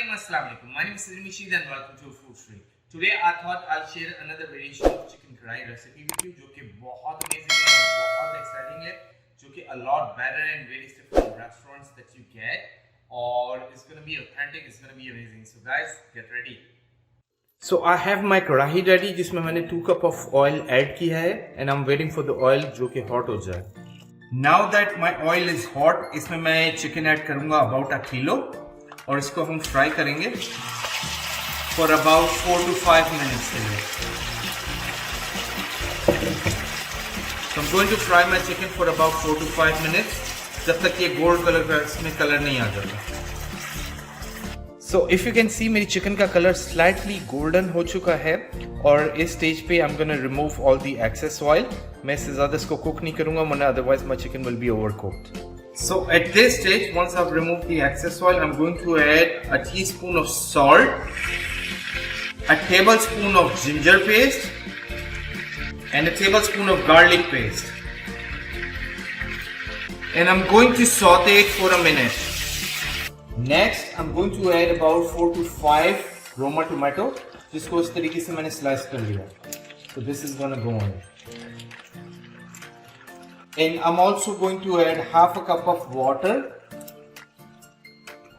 Bismillahirrahmanirrahim. Assalamu alaikum. My name is Recipe and welcome to Food Street. Today I thought I'll share another variation of chicken karahi recipe with you, जो कि बहुत amazing है और बहुत exciting है, जो कि a lot better in various different restaurants that you get, और it's gonna be authentic, it's gonna be amazing. So guys, get ready. So I have my karahi ready, जिसमें मैंने 2 cup of oil add किया है, and I'm waiting for the oil जो कि hot हो जाए. Now that my oil is hot, इसमें मैं chicken add करूँगा about a kilo, और इसको हम fry करेंगे for about 4 to 5 minutes के लिए. So I'm going to fry my chicken for about 4 to 5 minutes, जब तक ये gold color का इसमें color नहीं आ जाता. So if you can see, मेरी chicken का color slightly golden हो चुका है, और इस stage पे I'm gonna remove all the excess oil. मैं इससे ज़्यादा इसको cook नहीं करूँगा, वरना otherwise my chicken will be overcooked. So at this stage, once I've removed the excess oil, I'm going to add a teaspoon of salt, a tablespoon of ginger paste, and a tablespoon of garlic paste. And I'm going to saute it for a minute. Next, I'm going to add about 4 to 5 Roma Tomatoes, जिसको इस तरीके से मैंने slice कर लिया. So this is gonna go on. And I'm also going to add half a cup of water,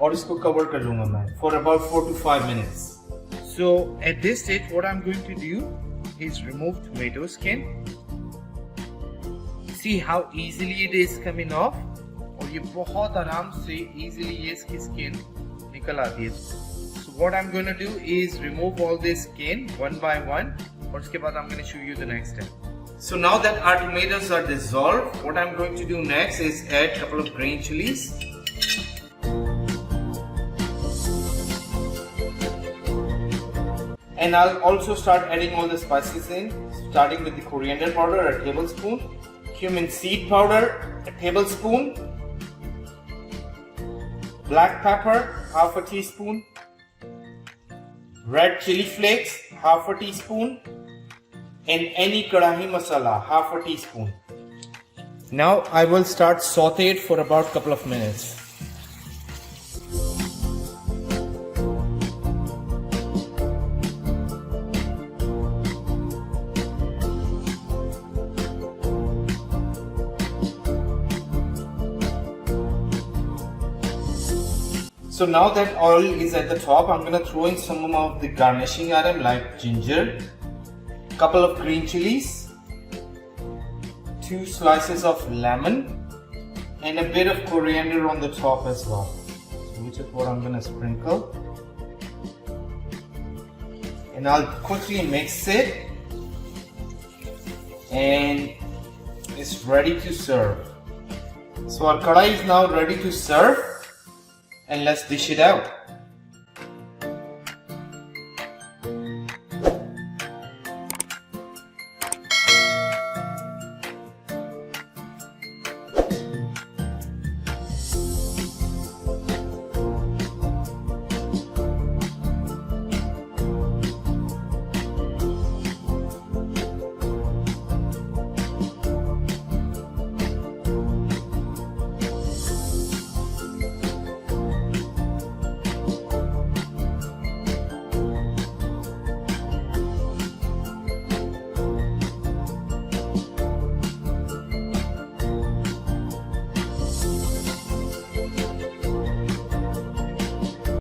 और इसको cover कर लूँगा मैं for about 4 to 5 minutes. So at this stage, what I'm going to do is remove tomato skin. See how easily it is coming off, और ये बहुत आराम से easily ये इसकी skin निकल आती है. So what I'm going to do is remove all this skin one by one, और उसके बाद I'm going to show you the next step. So now that our tomatoes are dissolved, what I'm going to do next is add a couple of green chilies. And I'll also start adding all the spices in, starting with the coriander powder, a tablespoon, cumin seed powder, a tablespoon, black pepper, half a teaspoon, red chili flakes, half a teaspoon, and any karahi masala, half a teaspoon. Now I will start saute it for about a couple of minutes. So now that oil is at the top, I'm going to throw in some of the garnishing item like ginger, couple of green chilies, 2 slices of lemon, and a bit of coriander on the top as well, which is what I'm going to sprinkle. And I'll quickly mix it, and it's ready to serve. So our kadai is now ready to serve, and let's dish it out.